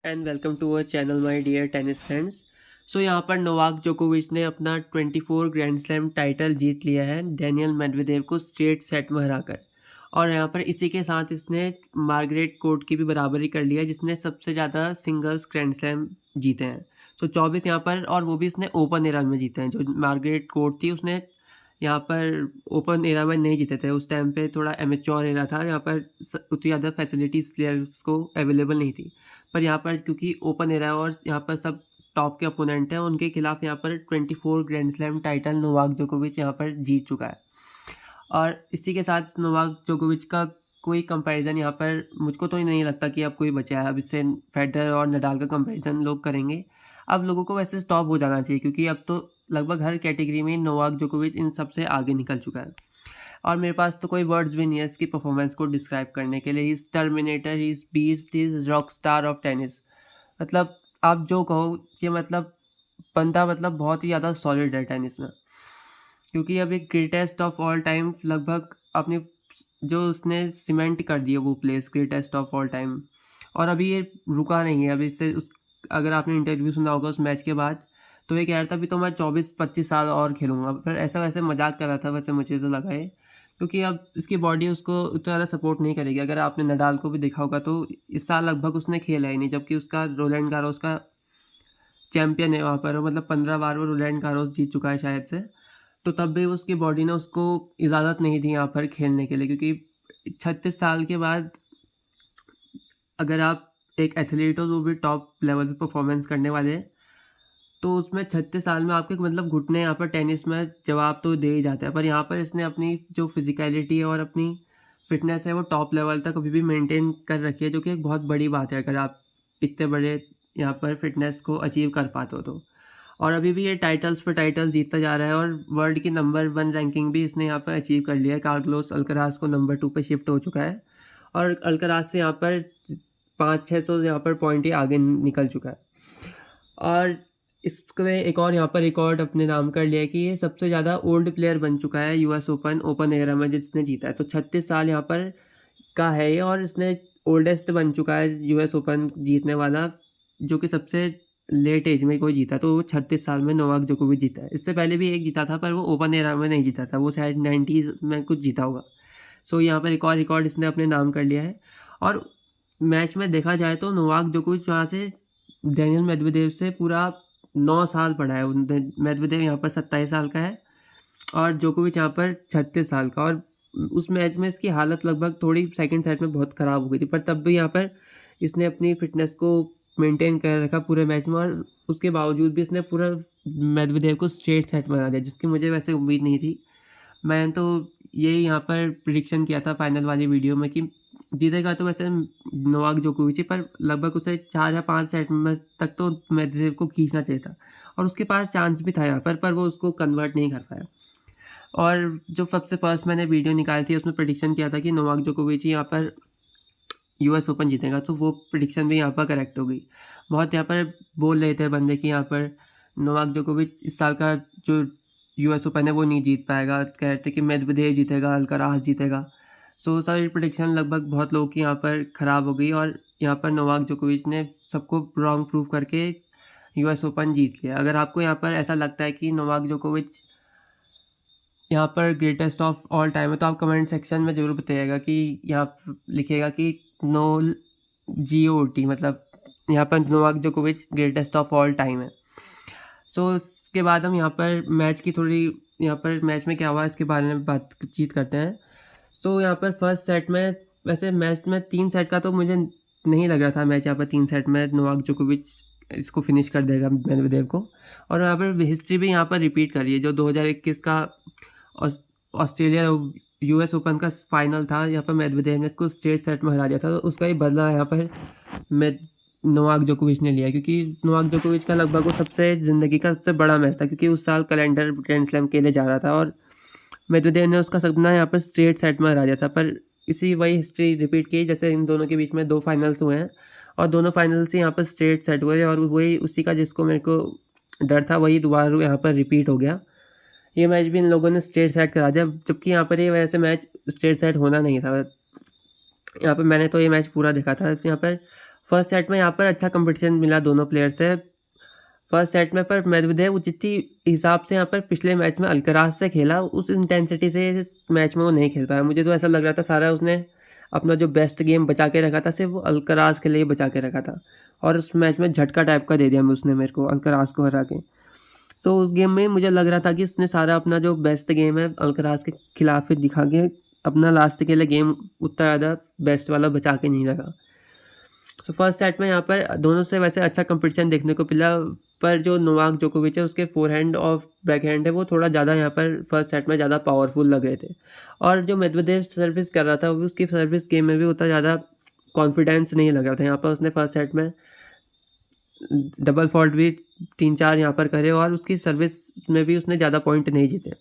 And welcome to our channel my dear tennis friends. So यहाँ पर Novak जोकोविच ने अपना 24 ग्रैंड स्लैम टाइटल जीत लिया है डैनियल मेडवेदेव को स्ट्रेट सेट में हराकर। और यहाँ पर इसी के साथ इसने मार्गरेट कोर्ट की भी बराबरी कर लिया जिसने सबसे ज़्यादा सिंगल्स ग्रैंड स्लैम जीते हैं। सो 24 यहाँ पर, और वो भी इसने ओपन एरा में जीते हैं। जो मार्गरेट कोर्ट थी उसने यहाँ पर ओपन एरा में नहीं जीते थे, उस टाइम पे थोड़ा एमेच्योर एरा था, यहाँ पर उतनी ज़्यादा फैसिलिटीज़ प्लेयर्स को अवेलेबल नहीं थी। पर यहाँ पर क्योंकि ओपन एरा है और यहाँ पर सब टॉप के अपोनेंट हैं, उनके खिलाफ यहाँ पर 24 ग्रैंड स्लैम टाइटल नोवाक जोकोविच यहाँ पर जीत चुका है। और इसी के साथ नोवाक जोकोविच का कोई कंपैरिजन यहाँ पर मुझको तो ही नहीं लगता कि अब कोई बचा है। अब इससे फेडरर और नडाल का कंपैरिजन लोग करेंगे। अब लोगों को वैसे स्टॉप हो जाना चाहिए क्योंकि अब तो लगभग हर कैटेगरी में नोवाक जोकोविच इन सबसे आगे निकल चुका है। और मेरे पास तो कोई वर्ड्स भी नहीं है इसकी परफॉर्मेंस को डिस्क्राइब करने के लिए। He is terminator, he is beast, he is rock star of tennis. मतलब आप जो कहो कि मतलब बंदा मतलब बहुत ही ज़्यादा सॉलिड है टेनिस में, क्योंकि अब एक ग्रेटेस्ट ऑफ ऑल टाइम लगभग अपनी जो उसने सीमेंट कर दिया वो place greatest of all time. और अभी ये रुका नहीं है। अभी इससे उस अगर आपने इंटरव्यू सुना होगा उस मैच के बाद, तो ये कह रहा था अभी तो मैं 24-25 साल और खेलूँगा। फिर ऐसा वैसे मजाक कर रहा था, वैसे मुझे तो लगा है क्योंकि अब इसकी बॉडी उसको उतना ज़्यादा सपोर्ट नहीं करेगी। अगर आपने नडाल को भी देखा होगा तो इस साल लगभग उसने खेला ही नहीं, जबकि उसका रोलैंड गारोस का चैंपियन है वहाँ पर। मतलब 15 बार वो रोलैंड गारोस जीत चुका है शायद से। तो तब भी उसकी बॉडी ने उसको इजाज़त नहीं दी यहाँ पर खेलने के लिए, क्योंकि 36 साल के बाद अगर आप एक एथलीट हो, वो भी टॉप लेवल पे परफॉर्मेंस करने वाले, तो उसमें 36 साल में आपके मतलब घुटने यहाँ पर टेनिस में जवाब तो दे ही जाता है। पर यहाँ पर इसने अपनी जो फिजिकलिटी है और अपनी फिटनेस है वो टॉप लेवल तक अभी भी मेंटेन कर रखी है, जो कि एक बहुत बड़ी बात है अगर आप इतने बड़े यहाँ पर फिटनेस को अचीव कर पाते हो तो। और अभी भी ये टाइटल्स पर टाइटल्स जीतता जा रहा है और वर्ल्ड की नंबर 1 रैंकिंग भी इसने यहाँ पर अचीव कर लिया है। कार्लोस अल्कराज को नंबर 2 पे शिफ्ट हो चुका है और अल्कराज से यहाँ पर 500-600 यहाँ पर पॉइंट ही आगे निकल चुका है। और इसने एक और यहाँ पर रिकॉर्ड अपने नाम कर लिया है कि ये सबसे ज़्यादा ओल्ड प्लेयर बन चुका है यूएस ओपन एरा में जिसने जीता है। तो 36 साल यहाँ पर का है ये, और इसने ओल्डेस्ट बन चुका है यूएस ओपन जीतने वाला, जो कि सबसे लेट एज में कोई जीता। तो वो 36 साल में नोवाक जोकोविच जीता है। इससे पहले भी एक जीता था पर वो ओपन एरा में नहीं जीता था, वो शायद 90s में कुछ जीता होगा। सो यहाँ पर एक और रिकॉर्ड इसने अपने नाम कर लिया है। और मैच में देखा जाए तो नोवाक जोकोविच वहाँ से डैनियल मेदवेदेव से पूरा 9 साल बड़ा है। मेदवेदेव यहाँ पर 27 साल का है और जोकोविच यहाँ पर 36 साल का। और उस मैच में इसकी हालत लगभग थोड़ी सेकंड सेट में बहुत ख़राब हो गई थी, पर तब भी यहाँ पर इसने अपनी फिटनेस को मेंटेन कर रखा पूरे मैच में। और उसके बावजूद भी इसने पूरा मेदवेदेव को स्ट्रेट सेट बना दिया, जिसकी मुझे वैसे उम्मीद नहीं थी। मैंने तो यही यहाँ पर प्रिडिक्शन किया था फाइनल वाली वीडियो में कि जीतेगा तो वैसे नोवाक जोकोविच ही, पर लगभग उसे 4 या 5 सेट में तक तो मेदवेदेव को खींचना चाहिए था और उसके पास चांस भी था यहाँ पर वो उसको कन्वर्ट नहीं कर पाया। और जो सबसे फर्स्ट मैंने वीडियो निकाली थी उसमें प्रेडिक्शन किया था कि नोवाक जोकोविच ही यहाँ पर यूएस ओपन जीतेगा, तो वो प्रेडिक्शन भी यहाँ पर करेक्ट हो गई। बहुत यहाँ पर बोल रहे थे बंदे कि यहाँ पर नोवाक जोकोविच इस साल का जो यूएस ओपन है वो नहीं जीत पाएगा, कह रहे थे कि मेदवेदेव जीतेगा, अल्कराज जीतेगा। सो सारी प्रेडिक्शन लगभग बहुत लोगों की यहाँ पर ख़राब हो गई और यहाँ पर नोवाक जोकोविच ने सबको रॉन्ग प्रूव करके यूएस ओपन जीत लिया। अगर आपको यहाँ पर ऐसा लगता है कि नोवाक जोकोविच यहाँ पर ग्रेटेस्ट ऑफ ऑल टाइम है, तो आप कमेंट सेक्शन में ज़रूर बताइएगा कि यहाँ लिखिएगा कि GOAT, मतलब यहाँ पर नोवाक जोकोविच ग्रेटेस्ट ऑफ ऑल टाइम है। सो उसके बाद हम यहाँ पर मैच की थोड़ी यहाँ पर मैच में क्या हुआ इसके बारे में बातचीत करते हैं। सो यहाँ पर फर्स्ट सेट में, वैसे मैच में 3 सेट का तो मुझे नहीं लग रहा था मैच यहाँ पर 3 सेट में नोवाक जोकोविच इसको फिनिश कर देगा मेदवेदेव को। और यहाँ पर हिस्ट्री भी यहाँ पर रिपीट करी है। जो 2021 का ऑस्ट्रेलिया यूएस ओपन का फाइनल था, यहाँ पर मेदवेदेव ने इसको स्ट्रेट सेट में हरा दिया था, तो उसका ही बदला यहाँ पर नोवाक जोकोविच ने लिया, क्योंकि नोवाक जोकोविच का लगभग वो सबसे ज़िंदगी का सबसे बड़ा मैच था, क्योंकि उस साल कैलेंडर ग्रैंड स्लैम खेले जा रहा था और मेदवेदेव ने उसका सपना यहाँ पर स्ट्रेट सेट में हरा दिया था। पर इसी वही हिस्ट्री रिपीट की, जैसे इन दोनों के बीच में 2 फाइनल्स हुए हैं और दोनों फाइनल से यहाँ पर स्ट्रेट सेट हुए और वही उसी का जिसको मेरे को डर था वही दोबारा यहाँ पर रिपीट हो गया। ये मैच भी इन लोगों ने स्ट्रेट सेट करा दिया, जबकि यहाँ पर ये वैसे मैच स्ट्रेट सेट होना नहीं था। यहाँ पर मैंने तो ये मैच पूरा देखा था। यहाँ पर फर्स्ट सेट में यहाँ पर अच्छा कंपटीशन मिला दोनों प्लेयर से फर्स्ट सेट में, पर मेदवेदेव जितनी हिसाब से यहाँ पर पिछले मैच में अल्कराज से खेला उस इंटेंसिटी से इस मैच में वो नहीं खेल पाया। मुझे तो ऐसा लग रहा था सारा उसने अपना जो बेस्ट गेम बचा के रखा था सिर्फ वो अल्कराज के लिए बचा के रखा था, और उस मैच में झटका टाइप का दे दिया उसने मेरे को अल्कराज को हरा के। सो उस गेम में मुझे लग रहा था कि उसने सारा अपना जो बेस्ट गेम है अल्कराज के खिलाफ ही दिखा के अपना लास्ट के लिए गेम उतना ज़्यादा बेस्ट वाला बचा के नहीं लगा। सो फर्स्ट सेट में यहाँ पर दोनों से वैसे अच्छा कंपटीशन देखने को मिला, पर जो नोवाक जोकोविच है उसके फोरहैंड और बैकहैंड है वो थोड़ा ज़्यादा यहाँ पर फर्स्ट सेट में ज़्यादा पावरफुल लग रहे थे, और जो मेदवेदेव सर्विस कर रहा था वो उसकी सर्विस गेम में भी उतना ज़्यादा कॉन्फिडेंस नहीं लग रहा था। यहाँ पर उसने फर्स्ट सेट में डबल फॉल्ट भी 3-4 यहाँ पर करे और उसकी सर्विस में भी उसने ज़्यादा पॉइंट नहीं जीते।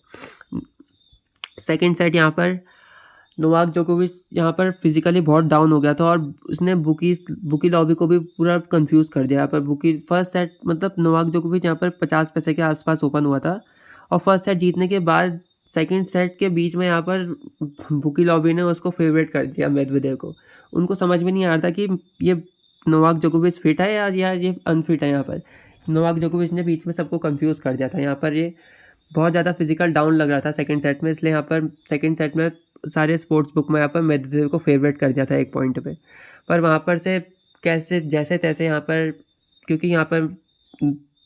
सेकेंड सेट यहाँ पर नोवाक जोकोविच यहाँ पर फिजिकली बहुत डाउन हो गया था और उसने बुकी लॉबी को भी पूरा कंफ्यूज कर दिया। यहाँ पर बुकी फर्स्ट सेट मतलब नोवाक जोकोविच यहाँ पर 50 पैसे के आसपास ओपन हुआ था, और फर्स्ट सेट जीतने के बाद सेकंड सेट के बीच में यहाँ पर बुकी लॉबी ने उसको फेवरेट कर दिया मेदवेदेव को। उनको समझ में नहीं आ रहा था कि ये नोवाक जोकोविच फिट है या ये अनफिट है। यहाँ पर नोवाक जोकोविच ने बीच में सबको कंफ्यूज कर दिया था। यहाँ पर ये बहुत ज़्यादा फिजिकल डाउन लग रहा था सेकंड सेट में, इसलिए यहाँ पर सेकंड सेट में सारे स्पोर्ट्स बुक में यहाँ पर मेदवेदेव को फेवरेट कर दिया था एक पॉइंट पे। पर वहाँ पर से कैसे जैसे तैसे यहाँ पर, क्योंकि यहाँ पर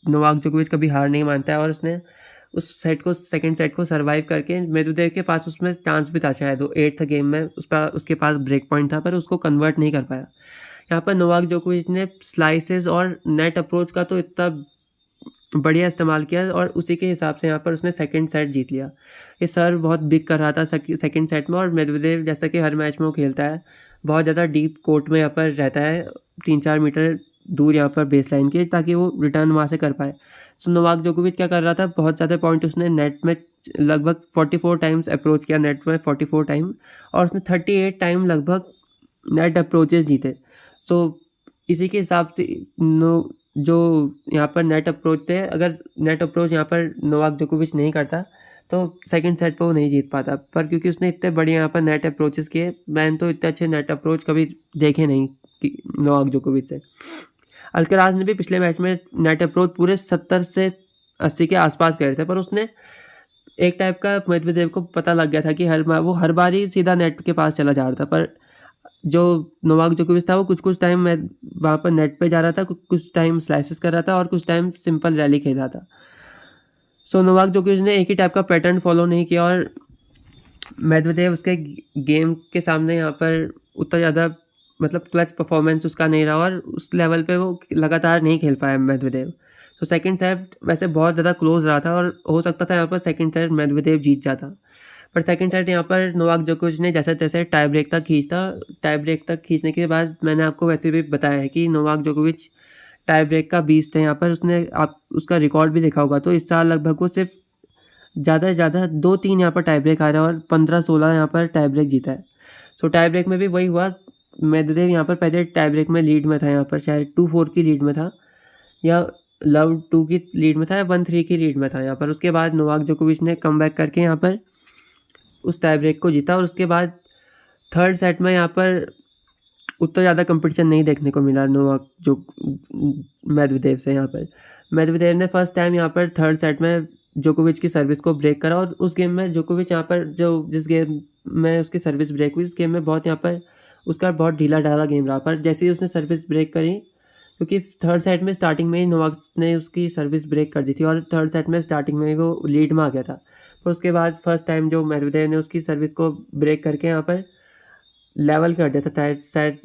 नोवाक जोकोविच कभी हार नहीं मानता है और उसने उस सेट को सेकंड सेट को सर्वाइव करके मेदवेदेव के पास उसमें चांस भी था शायद 8th गेम में उसके पास ब्रेक पॉइंट था पर उसको कन्वर्ट नहीं कर पाया। यहाँ पर नोवाक जोकोविच ने स्लाइसेस और नेट अप्रोच का तो इतना बढ़िया इस्तेमाल किया और उसी के हिसाब से यहाँ पर उसने सेकंड सेट जीत लिया। ये सर्व बहुत बिग कर रहा था सेकंड सेट में, और मेदवेदेव जैसा कि हर मैच में वो खेलता है बहुत ज़्यादा डीप कोर्ट में यहाँ पर रहता है 3-4 मीटर दूर यहाँ पर बेस लाइन के, ताकि वो रिटर्न वहाँ से कर पाए। सो नोवाक जोकोविच क्या कर रहा था, बहुत ज़्यादा पॉइंट उसने नेट में लगभग 44 टाइम्स अप्रोच किया नेट में 44 टाइम, और उसने 38 टाइम लगभग नेट अप्रोचेस जीते। सो इसी के हिसाब से जो यहाँ पर नेट अप्रोच थे, अगर नेट अप्रोच यहाँ पर नोवाक जोकोविच नहीं करता तो सेकंड सेट पर वो नहीं जीत पाता, पर क्योंकि उसने इतने बढ़िया यहाँ पर नेट अप्रोचेस किए, मैंने तो इतने अच्छे नेट अप्रोच कभी देखे नहीं नोवाक जोकोविच से। अल्कराज ने भी पिछले मैच में नेट अप्रोच पूरे 70 से 80 के आसपास करे थे, पर उसने एक टाइप का मेदवेदेव को पता लग गया था कि वो हर बार ही सीधा नेट के पास चला जा रहा था, पर जो नोवाक जोकोविच था वो कुछ टाइम मैं वहाँ पर नेट पे जा रहा था, कुछ टाइम स्लाइसेस कर रहा था और कुछ टाइम सिंपल रैली खेल रहा था। सो नोवाक जोकोविच ने एक ही टाइप का पैटर्न फॉलो नहीं किया और मेदवेदेव उसके गेम के सामने यहाँ पर उतना ज़्यादा मतलब क्लच परफॉर्मेंस उसका नहीं रहा और उस लेवल पे वो लगातार नहीं खेल पाया मेदवेदेव। तो सेकंड सेट वैसे बहुत ज़्यादा क्लोज रहा था और हो सकता था यहाँ पर सेकंड सेट मेदवेदेव जीत जाता, पर सेकंड सेट यहाँ पर नोवाक जोकोविच ने जैसे तैसे टाई ब्रेक तक खींचा। टाई ब्रेक तक खींचने के बाद मैंने आपको वैसे भी बताया है कि नोवाक जोकोविच टाई ब्रेक का बीस्ट है। यहाँ पर उसने आप उसका रिकॉर्ड भी देखा होगा, तो इस साल लगभग वो सिर्फ ज़्यादा से ज़्यादा 2-3 यहाँ पर टाई ब्रेक आ रहा है और 15-16 यहाँ पर टाई ब्रेक जीता है। सो टाई ब्रेक में भी वही हुआ, मेदवेदेव यहाँ पर पहले टाई ब्रेक में लीड में था, यहाँ पर शायद 2-4 की लीड में था या लव 2 की लीड में था या 1-3 की लीड में था यहाँ पर। उसके बाद नोवाक जोकोविच ने कमबैक करके यहाँ पर उस टाई ब्रेक को जीता, और उसके बाद थर्ड सेट में यहाँ पर उतना ज़्यादा कंपटीशन नहीं देखने को मिला नोवाक जो मेदवेदेव से। यहाँ पर मेदवेदेव ने फर्स्ट टाइम यहाँ पर थर्ड सेट में जोकोविच की सर्विस को ब्रेक करा, और उस गेम में जोकोविच यहाँ पर जिस गेम में उसकी सर्विस ब्रेक हुई उस गेम में बहुत यहाँ पर उसका बहुत ढीला ढाला गेम रहा, पर जैसे ही उसने सर्विस ब्रेक करी, क्योंकि थर्ड सेट में स्टार्टिंग में ही नोवाक ने उसकी सर्विस ब्रेक कर दी थी और थर्ड सेट में स्टार्टिंग में ही वो लीड में आ गया था, पर उसके बाद फर्स्ट टाइम जो मेदवेदेव ने उसकी सर्विस को ब्रेक करके यहाँ पर लेवल कर दिया था, सेट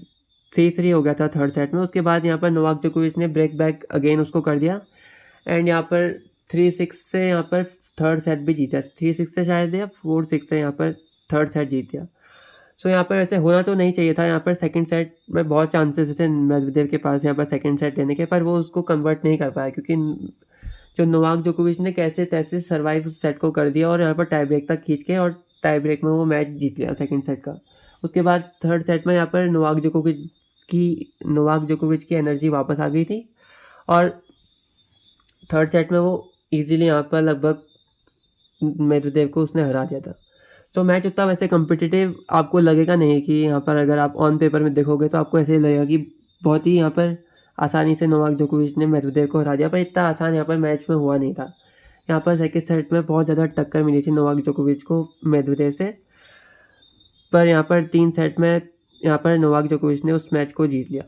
3-3 हो गया था थर्ड सेट में। उसके बाद यहाँ पर नोवाक जोकोविच ने ब्रेक बैक अगेन उसको कर दिया एंड यहाँ पर 3-6 से यहाँ पर थर्ड सेट भी जीता, 3-6 से शायद या 4-6 से यहाँ पर थर्ड सेट जीत गया। सो यहाँ पर ऐसे होना तो नहीं चाहिए था, यहाँ पर सेकंड सेट में बहुत चांसेस थे मेदवेदेव के पास यहाँ पर सेकंड सेट देने के, पर वो उसको कन्वर्ट नहीं कर पाया, क्योंकि जो नोवाक जोकोविच ने कैसे तैसे सर्वाइव उस सेट को कर दिया और यहाँ पर टाई ब्रेक तक खींच के और टाई ब्रेक में वो मैच जीत लिया सेकंड सेट का। उसके बाद थर्ड सेट में यहाँ पर नोवाक जोकोविच की एनर्जी वापस आ गई थी और थर्ड सेट में वो इजीली यहाँ पर लगभग मेदवेदेव को उसने हरा दिया था। सो मैच उतना वैसे कॉम्पिटिटिव आपको लगेगा नहीं कि यहाँ पर अगर आप ऑन पेपर में देखोगे तो आपको ऐसे ही लगेगा कि बहुत ही यहाँ पर आसानी से नोवाक जोकोविच ने मेदवेदेव को हरा दिया, पर इतना आसान यहाँ पर मैच में हुआ नहीं था। यहाँ पर सेकंड सेट में बहुत ज़्यादा टक्कर मिली थी नोवाक जोकोविच को मेदवेदेव से, पर यहाँ पर 3 सेट में यहाँ पर नोवाक जोकोविच ने उस मैच को जीत लिया।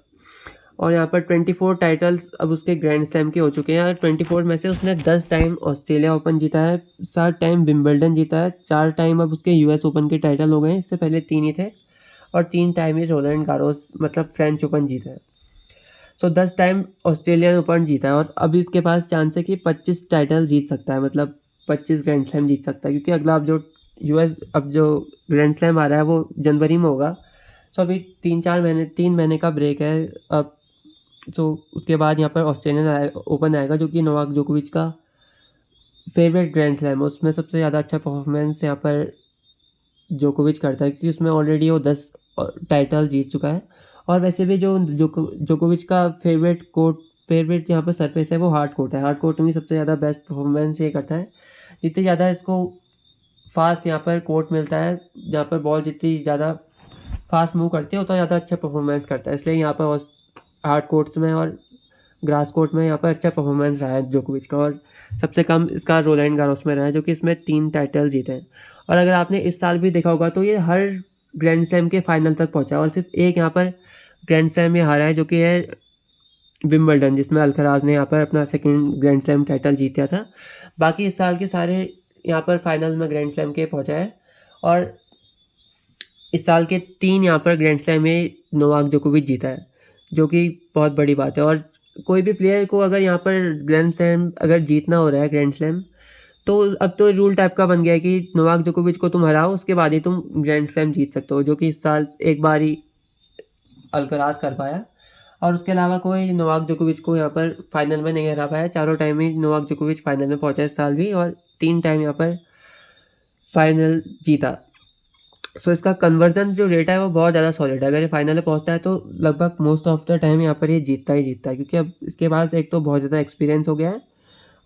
और यहाँ पर 24 टाइटल्स अब उसके ग्रैंड स्लैम के हो चुके हैं। 24 में से उसने 10 टाइम ऑस्ट्रेलिया ओपन जीता है, 7 टाइम विंबलडन जीता है, 4 टाइम अब उसके यूएस ओपन के टाइटल हो गए हैं, इससे पहले 3 ही थे, और 3 टाइम ही रोलैंड गारोस मतलब फ्रेंच ओपन जीता है। सो 10 टाइम ऑस्ट्रेलियन ओपन जीता है, और अभी इसके पास चांस है कि 25 टाइटल जीत सकता है, मतलब 25 ग्रैंड स्लैम जीत सकता है, क्योंकि अगला अब जो ग्रैंड स्लैम आ रहा है वो जनवरी में होगा। सो अभी 3 महीने का ब्रेक है अब। तो उसके बाद यहाँ पर ऑस्ट्रेलियन ओपन आएगा, जो कि नोवाक जोकोविच का फेवरेट ग्रैंड स्लैम है। उसमें सबसे ज़्यादा अच्छा परफॉर्मेंस यहाँ पर जोकोविच करता है, क्योंकि उसमें ऑलरेडी वो 10 टाइटल जीत चुका है। और वैसे भी जो जोकोविच का फेवरेट यहाँ पर सरफेस है वो हार्ड कोर्ट है। हार्ड कोर्ट में सबसे ज़्यादा बेस्ट परफॉर्मेंस ये करता है। जितनी ज़्यादा इसको फास्ट यहाँ पर कोर्ट मिलता है, जहाँ पर बॉल जितनी ज़्यादा फास्ट मूव करती है उतना ज़्यादा अच्छा परफॉर्मेंस करता है, इसलिए यहाँ पर हार्ड कोर्ट्स में और ग्रास कोर्ट में यहाँ पर अच्छा परफॉर्मेंस रहा है जोकोविच का। और सबसे कम इसका रोलैंड गारोस में रहा है, जो कि इसमें 3 टाइटल जीते हैं। और अगर आपने इस साल भी देखा होगा तो ये हर ग्रैंड स्लैम के फाइनल तक पहुंचा, और सिर्फ एक यहाँ पर ग्रैंड स्लैम ये हारा है, जो कि है विंबलडन, जिसमें अल्कराज ने यहाँ पर अपना सेकंड ग्रैंड स्लैम टाइटल जीता था। बाकी इस साल के सारे यहाँ पर फाइनल में ग्रैंड स्लैम के पहुँचा है, और इस साल के 3 यहाँ पर ग्रैंड स्लैम में नोवाक जोकोविच जीता है, जो कि बहुत बड़ी बात है। और कोई भी प्लेयर को अगर यहाँ पर ग्रैंड स्लैम अगर जीतना हो रहा है ग्रैंड स्लैम, तो अब तो रूल टाइप का बन गया है कि नोवाक जोकोविच को तुम हराओ, उसके बाद ही तुम ग्रैंड स्लैम जीत सकते हो, जो कि इस साल एक बार ही अल्कराज कर पाया। और उसके अलावा कोई नोवाक जोकोविच को यहाँ पर फाइनल में नहीं हरा पाया। चारों टाइम ही नोवाक जोकोविच फाइनल में पहुंचा इस साल भी, और 3 टाइम यहाँ पर फाइनल जीता। सो इसका कन्वर्जन जो रेट है वो बहुत ज़्यादा सॉलिड है। अगर ये फाइनल में पहुंचता है तो लगभग मोस्ट ऑफ द टाइम यहाँ पर ये जीतता ही जीतता है, क्योंकि अब इसके पास एक तो बहुत ज़्यादा एक्सपीरियंस हो गया है,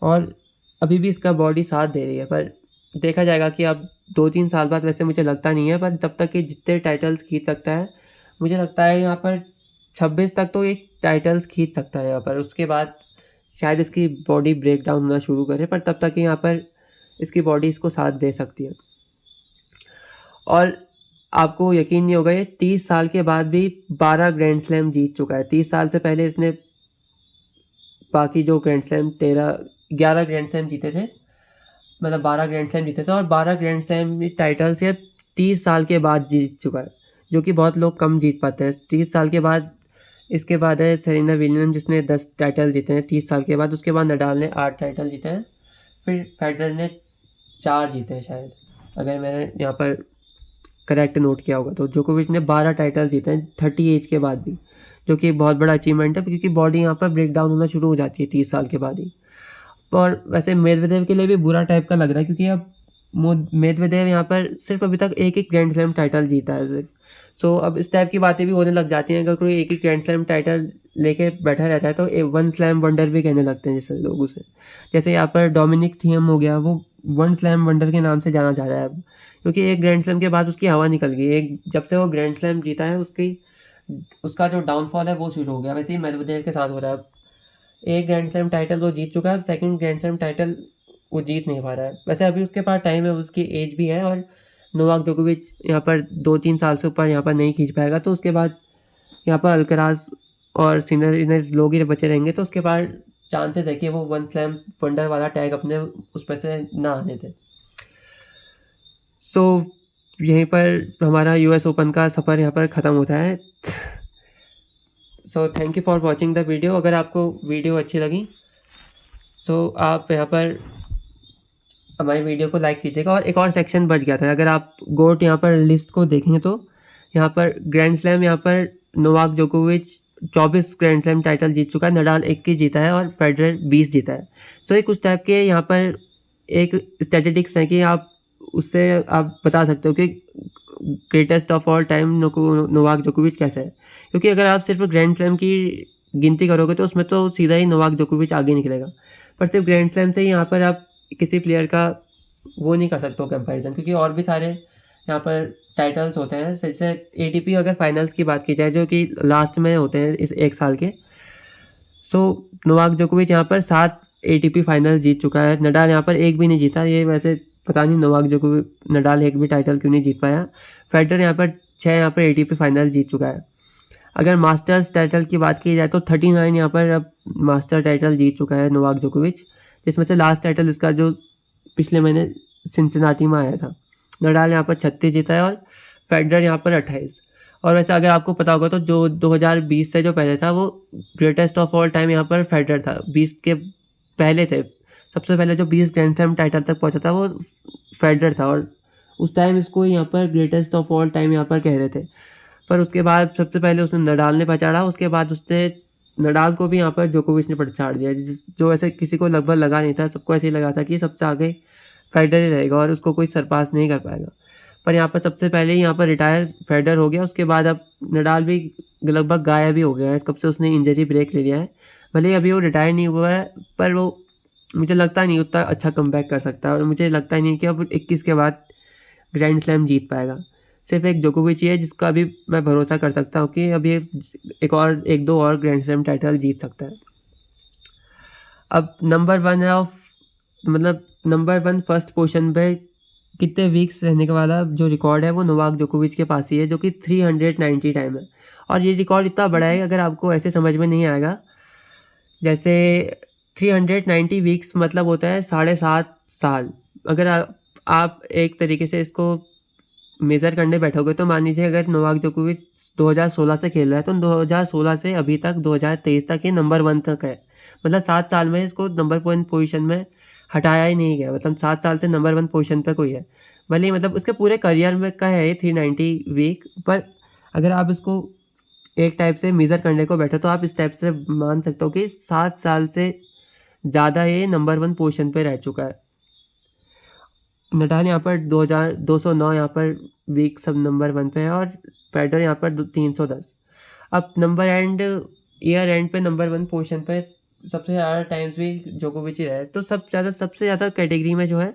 और अभी भी इसका बॉडी साथ दे रही है। पर देखा जाएगा कि अब 2-3 साल बाद, वैसे मुझे लगता नहीं है, पर तब तक कि जितने टाइटल्स खींच सकता है, मुझे लगता है यहाँ पर 26 तक तो एक टाइटल्स खींच सकता है यहाँ पर। उसके बाद शायद इसकी बॉडी ब्रेक डाउन होना शुरू करे, पर तब तक यहाँ पर इसकी बॉडी इसको साथ दे सकती है। और आपको यकीन नहीं होगा, ये 30 साल के बाद भी 12 ग्रैंड स्लैम जीत चुका है। 30 साल से पहले इसने बाकी जो ग्रैंड स्लैम 11 ग्रैंड स्लैम जीते थे, मतलब 12 ग्रैंड स्लैम जीते थे, और 12 ग्रैंड स्लैम टाइटल्स ये 30 साल के बाद जीत चुका है, जो कि बहुत लोग कम जीत पाते हैं 30 साल के बाद। इसके बाद है सेरेना विलियम्स, जिसने 10 टाइटल जीते हैं 30 साल के बाद। उसके बाद नडाल ने 8 टाइटल जीते हैं, फिर फेडरर ने 4 जीते हैं शायद, अगर मैंने यहाँ पर करेक्ट नोट किया होगा। तो जोकोविच ने 12 टाइटल जीते हैं 30 एज के बाद भी, जो कि बहुत बड़ा अचीवमेंट है, क्योंकि बॉडी यहाँ पर ब्रेक डाउन होना शुरू हो जाती है 30 साल के बाद ही। और वैसे मेदवेदेव के लिए भी बुरा टाइप का लग रहा है, क्योंकि अब मेदवेदेव यहाँ पर सिर्फ अभी तक एक ग्रैंड स्लैम टाइटल जीता है सिर्फ। सो अब इस टाइप की बातें भी होने लग जाती हैं, अगर कोई एक ही ग्रैंड स्लैम टाइटल लेके बैठा रहता है तो 1 स्लैम वंडर भी कहने लगते हैं जैसे लोग उसे। जैसे यहाँ पर डोमिनिक थियम हो गया, वो 1 स्लैम वंडर के नाम से जाना जा रहा है अब, क्योंकि एक ग्रैंड स्लैम के बाद उसकी हवा निकल गई। जब से वो ग्रैंड स्लैम जीता है उसका जो डाउनफॉल है वो शुरू हो गया। वैसे ही मेदवेदेव के साथ हो रहा है। अब एक ग्रैंड स्लैम टाइटल वो जीत चुका है, सेकंड ग्रैंड स्लैम टाइटल वो जीत नहीं पा रहा है। वैसे अभी उसके पास टाइम है, उसकी एज भी है, और नोवाक जोकोविच यहाँ पर 2-3 साल से ऊपर यहाँ पर नहीं खींच पाएगा, तो उसके बाद यहाँ पर अल्कराज और सिनर लोग ही बचे रहेंगे, तो उसके बाद चांसेस है कि वो 1 स्लैम वंडर वाला टैग अपने उस पर से ना आने थे। सो यहीं पर हमारा यूएस ओपन का सफ़र यहाँ पर ख़त्म होता है। सो thank you for watching the video. अगर आपको वीडियो अच्छी लगी सो आप यहाँ पर हमारी वीडियो को लाइक कीजिएगा। और एक और सेक्शन बच गया था, अगर आप गोट यहाँ पर लिस्ट को देखेंगे तो यहाँ पर ग्रैंड स्लैम यहाँ पर नोवाक जोकोविच 24 ग्रैंड स्लैम टाइटल जीत चुका है, नडाल 21 जीता है, और फेडरर 20 जीता है। सो ये कुछ टाइप के यहाँ पर एक स्टैटिस्टिक्स हैं कि आप उससे आप बता सकते हो कि greatest of all time Novak जोकोविच कैसे है। क्योंकि अगर आप सिर्फ ग्रैंड स्लैम की गिनती करोगे तो उसमें तो सीधा ही नोवाक जोकोविच आगे निकलेगा, पर सिर्फ ग्रैंड स्लैम से ही यहाँ पर आप किसी प्लेयर का वो नहीं कर सकते हो कंपैरिजन, क्योंकि और भी सारे यहाँ पर टाइटल्स होते हैं। जैसे एटीपी अगर फाइनल्स की बात की जाए जो कि लास्ट में होते हैं इस एक साल के, सो नोवाक जोकोविच यहाँ पर 7 एटीपी फाइनल्स जीत चुका है। नडाल यहाँ पर एक भी नहीं जीता। ये वैसे पता नहीं नोवाक जोकोविच नडाल एक भी टाइटल क्यों नहीं जीत पाया। फेडरर यहाँ पर 6 यहाँ पर एटीपी फाइनल जीत चुका है। अगर मास्टर्स टाइटल की बात की जाए तो 39 यहाँ पर अब मास्टर टाइटल जीत चुका है नोवाक जोकोविच, जिसमें से लास्ट टाइटल इसका जो पिछले महीने सिंसिनाटी में आया था। नडाल यहाँ पर 36 जीता है और फेडरर यहाँ पर 28। और वैसे अगर आपको पता होगा तो जो 2020 से जो पहले था वो ग्रेटेस्ट ऑफ ऑल टाइम यहाँ पर फेडरर था। 20 के पहले थे, सबसे पहले जो 20 ग्रैंड स्लैम टाइटल तक पहुँचा था वो फेडरर था, और उस टाइम इसको यहाँ पर ग्रेटेस्ट ऑफ ऑल टाइम यहाँ पर कह रहे थे। पर उसके बाद सबसे पहले उसने नडाल ने पछाड़ा, उसके बाद उसने नडाल को भी यहाँ पर जोकोविच ने पछाड़ दिया, जो ऐसे किसी को लगभग लगा नहीं था। सबको ऐसे ही लगा था कि सबसे आगे फेडरर ही रहेगा और उसको कोई सरपास नहीं कर पाएगा। पर यहाँ पर सबसे पहले ही यहाँ पर रिटायर फेडरर हो गया। उसके बाद अब नडाल भी लगभग गायब ही हो गया है, कब से उसने इंजरी ब्रेक ले लिया है। भले अभी वो रिटायर नहीं हुआ है, पर वो मुझे लगता नहीं उतना अच्छा कमबैक कर सकता है, और मुझे लगता ही नहीं कि अब 21 के बाद ग्रैंड स्लैम जीत पाएगा। सिर्फ एक जोकोविच ही है जिसका अभी मैं भरोसा कर सकता हूँ कि अभी एक दो और ग्रैंड स्लैम टाइटल जीत सकता है। अब नंबर वन फर्स्ट पोजीशन पे कितने वीक्स रहने का वाला जो रिकॉर्ड है वो नोवाक जोकोविच के पास ही है, जो कि 390 टाइम है। और ये रिकॉर्ड इतना बड़ा है अगर आपको ऐसे समझ में नहीं आएगा, जैसे 390 वीक्स मतलब होता है 7.5 साल। अगर आप एक तरीके से इसको मेज़र करने बैठोगे तो मान लीजिए अगर नोवाक जोकोविच 2016 से खेल रहा है तो 2016 से अभी तक 2023 तक ये नंबर 1 तक है। मतलब 7 साल में इसको नंबर 1 पोजीशन में हटाया ही नहीं गया। मतलब 7 साल से नंबर 1 पोजीशन पे कोई है। भले ही मतलब उसके पूरे करियर में का है 390 वीक, पर अगर आप इसको एक टाइप से मेज़र करने को बैठो तो आप इस टाइप से मान सकते हो कि 7 साल से ज़्यादा ये नंबर 1 पोजीशन पे रह चुका है। नडाल यहाँ पर 209 यहाँ पर वीक सब नंबर 1 पे है, और फेडरर यहाँ पर 310। अब ईयर एंड पे नंबर 1 पोजीशन पे सबसे ज़्यादा टाइम्स भी जोकोविच ही रहा है। तो सबसे ज़्यादा कैटेगरी में जो है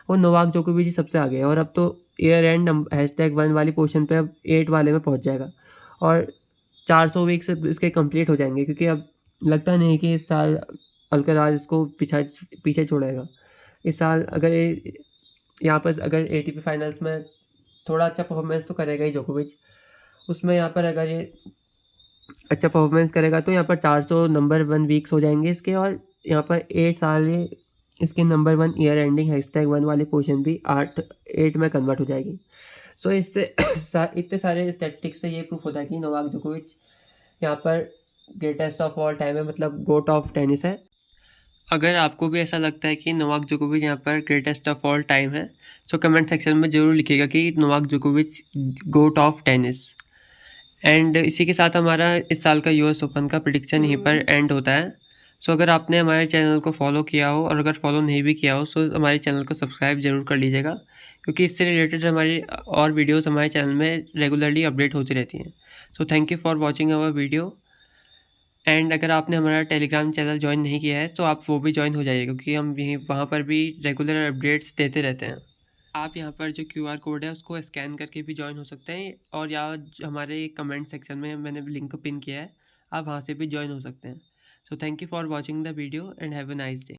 वो नोवाक जोकोविच ही सबसे आगे है। और अब तो ईयर एंड #1 वाली पोजीशन पे अब 8 वाले में पहुँच जाएगा, और 400 वीक्स इसके कंप्लीट हो जाएंगे, क्योंकि अब लगता नहीं कि इस साल अल्कराज इसको पीछे छोड़ेगा। इस साल अगर ये यहाँ पर अगर एटीपी फाइनल्स में थोड़ा अच्छा परफॉर्मेंस तो करेगा ही जोकोविच, उसमें यहाँ पर अगर ये अच्छा परफॉर्मेंस करेगा तो यहाँ पर 400 नंबर 1 वीक्स हो जाएंगे इसके, और यहाँ पर 8 साल इसके नंबर 1 ईयर एंडिंग #1 वाली पोजीशन भी 8 में कन्वर्ट हो जाएगी। सो इससे इतने सारे स्टैटिस्टिक्स से ये प्रूफ होता है कि नोवाक जोकोविच यहाँ पर ग्रेटेस्ट ऑफ ऑल टाइम है, मतलब गोट ऑफ टेनिस है। अगर आपको भी ऐसा लगता है कि नोवाक जोकोविच यहाँ पर ग्रेटेस्ट ऑफ ऑल टाइम है, सो कमेंट सेक्शन में ज़रूर लिखिएगा कि नोवाक जोकोविच गोट ऑफ टेनिस। एंड इसी के साथ हमारा इस साल का यूएस ओपन का प्रिडिक्शन यहीं पर एंड होता है। सो अगर आपने हमारे चैनल को फॉलो किया हो, और अगर फॉलो नहीं भी किया हो, सो हमारे चैनल को सब्सक्राइब ज़रूर कर लीजिएगा, क्योंकि इससे रिलेटेड हमारी और वीडियोस हमारे चैनल में रेगुलरली अपडेट होती रहती हैं। So thank you for watching our video. And अगर आपने हमारा टेलीग्राम चैनल ज्वाइन नहीं किया है तो आप वो भी ज्वाइन हो जाइए, क्योंकि हम वहाँ पर भी रेगुलर अपडेट्स देते रहते हैं। आप यहाँ पर जो QR कोड है उसको स्कैन करके भी ज्वाइन हो सकते हैं, और या हमारे कमेंट सेक्शन में मैंने लिंक पिन किया है, आप वहाँ से भी ज्वाइन हो सकते हैं। So thank you for watching the video and have a nice day.